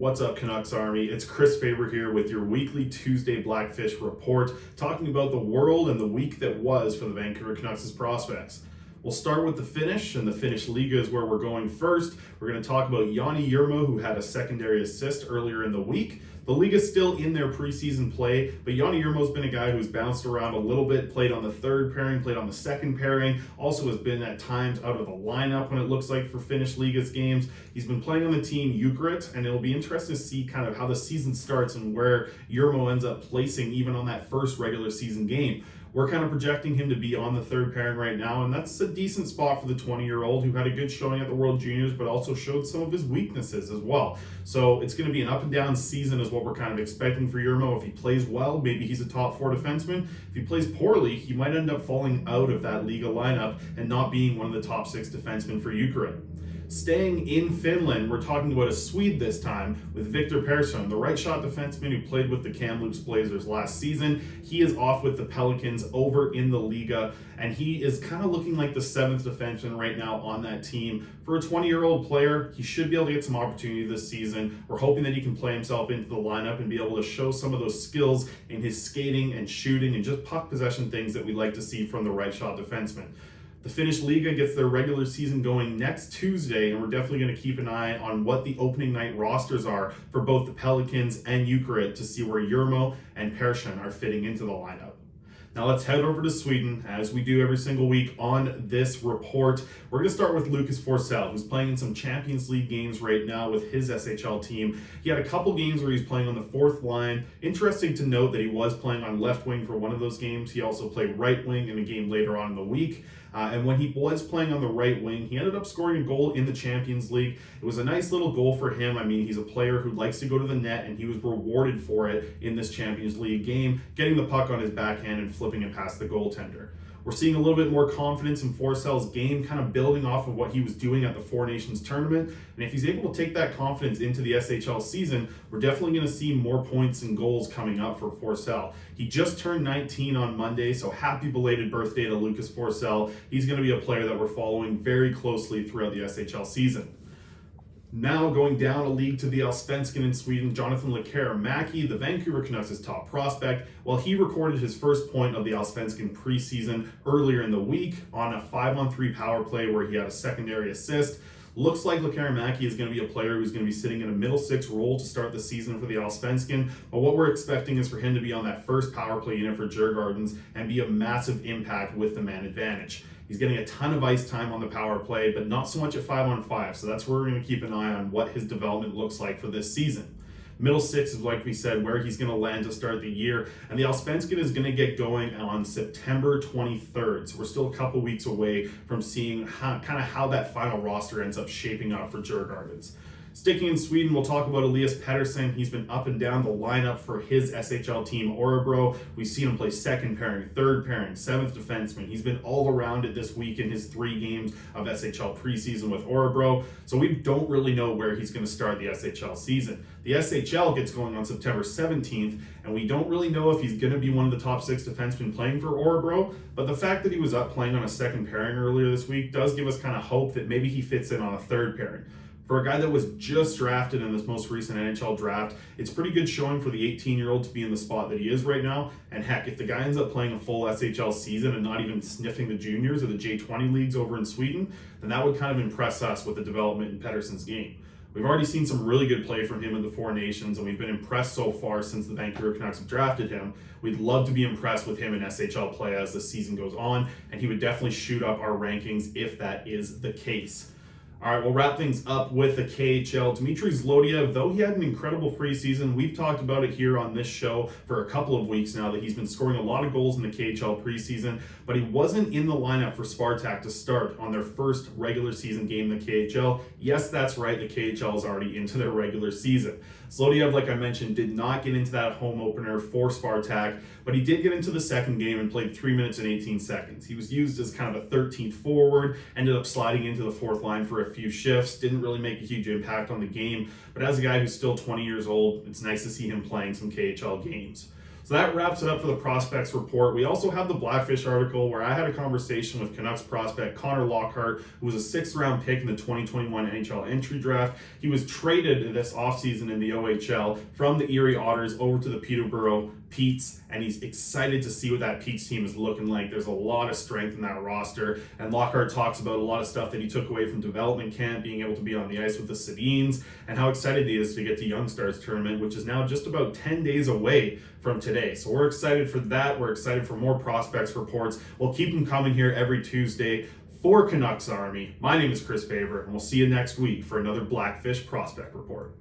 What's up, Canucks Army? It's Chris Faber here with your weekly Tuesday Blackfish report, talking about the world and the week that was for the Vancouver Canucks' prospects. We'll start with the Finnish, and the Finnish Liga is where we're going first. We're going to talk about Yani Yerma, who had a secondary assist earlier in the week. The league is still in their preseason play, but Yani Yermo's been a guy who's bounced around a little bit, played on the third pairing, played on the second pairing, also has been at times out of the lineup when it looks like for Finnish Liga's games. He's been playing on the team Ukraine, and it'll be interesting to see kind of how the season starts and where Yermo ends up placing even on that first regular season game. We're kind of projecting him to be on the third pairing right now, and that's a decent spot for the 20-year-old who had a good showing at the World Juniors, but also showed some of his weaknesses as well. So it's going to be an up and down season is what we're kind of expecting for Yermo. If he plays well, maybe he's a top four defenseman. If he plays poorly, he might end up falling out of that Liga lineup and not being one of the top six defensemen for Ukraine. Staying in Finland, we're talking about a Swede this time with Viktor Persson, the right shot defenseman who played with the Kamloops Blazers last season. He is off with the Pelicans over in the Liga, and he is kind of looking like the seventh defenseman right now on that team. For a 20-year-old player, he should be able to get some opportunity this season. We're hoping that he can play himself into the lineup and be able to show some of those skills in his skating and shooting and just puck possession things that we like to see from the right shot defenseman. The Finnish Liga gets their regular season going next Tuesday, and we're definitely going to keep an eye on what the opening night rosters are for both the Pelicans and Ukraine to see where Jurmo and Pearson are fitting into the lineup. Now let's head over to Sweden, as we do every single week on this report. We're going to start with Elias Forsell, who's playing in some Champions League games right now with his SHL team. He had a couple games where he's playing on the fourth line. Interesting to note that he was playing on left wing for one of those games. He also played right wing in a game later on in the week. And when he was playing on the right wing, he ended up scoring a goal in the Champions League. It was a nice little goal for him. I mean, he's a player who likes to go to the net, and he was rewarded for it in this Champions League game, getting the puck on his backhand and flipping it past the goaltender. We're seeing a little bit more confidence in Forsell's game, kind of building off of what he was doing at the Four Nations tournament. And if he's able to take that confidence into the SHL season, we're definitely going to see more points and goals coming up for Forsell. He just turned 19 on Monday, so happy belated birthday to Elias Forsell. He's going to be a player that we're following very closely throughout the SHL season. Now going down a league to the Allsvenskan in Sweden, Jonathan Lekkerimäki, the Vancouver Canucks' top prospect, well, he recorded his first point of the Allsvenskan preseason earlier in the week on a 5-on-3 power play where he had a secondary assist. Looks like Lekkerimäki is going to be a player who's going to be sitting in a middle six role to start the season for the Allsvenskan, but what we're expecting is for him to be on that first power play unit for Djurgårdens and be a massive impact with the man advantage. He's getting a ton of ice time on the power play, but not so much at 5-on-5, so that's where we're going to keep an eye on what his development looks like for this season. Middle six is, like we said, where he's going to land to start the year, and the Allsvenskan is going to get going on September 23rd, so we're still a couple weeks away from seeing how that final roster ends up shaping up for Djurgårdens. Sticking in Sweden, we'll talk about Elias Pettersson. He's been up and down the lineup for his SHL team, Örebro. We've seen him play second pairing, third pairing, seventh defenseman. He's been all around it this week in his 3 games of SHL preseason with Örebro, so we don't really know where he's going to start the SHL season. The SHL gets going on September 17th, and we don't really know if he's going to be one of the top 6 defensemen playing for Örebro, but the fact that he was up playing on a second pairing earlier this week does give us kind of hope that maybe he fits in on a third pairing. For a guy that was just drafted in this most recent NHL draft, it's pretty good showing for the 18-year-old to be in the spot that he is right now. And heck, if the guy ends up playing a full SHL season and not even sniffing the juniors or the J20 leagues over in Sweden, then that would kind of impress us with the development in Pettersson's game. We've already seen some really good play from him in the Four Nations, and we've been impressed so far since the Vancouver Canucks have drafted him. We'd love to be impressed with him in SHL play as the season goes on, and he would definitely shoot up our rankings if that is the case. All right, we'll wrap things up with the KHL. Dmitri Zlodeev, though he had an incredible preseason, we've talked about it here on this show for a couple of weeks now that he's been scoring a lot of goals in the KHL preseason, but he wasn't in the lineup for Spartak to start on their first regular season game in the KHL. Yes, that's right, the KHL is already into their regular season. Zlodeev, like I mentioned, did not get into that home opener for Spartak, but he did get into the second game and played 3 minutes and 18 seconds. He was used as kind of a 13th forward, ended up sliding into the fourth line for a few shifts, didn't really make a huge impact on the game, but as a guy who's still 20 years old, it's nice to see him playing some KHL games. So that wraps it up for the prospects report. We also have the Blackfish article where I had a conversation with Canucks prospect Connor Lockhart, who was a 6th-round pick in the 2021 NHL entry draft. He was traded this offseason in the OHL from the Erie Otters over to the Peterborough Petes, and he's excited to see what that Petes team is looking like. There's a lot of strength in that roster, and Lockhart talks about a lot of stuff that he took away from development camp, being able to be on the ice with the Sedins, and how excited he is to get to Young Stars tournament, which is now just about 10 days away from today. So we're excited for that. We're excited for more prospects reports. We'll keep them coming here every Tuesday. For Canucks Army, my name is Chris Faber, and we'll see you next week for another Blackfish prospect report.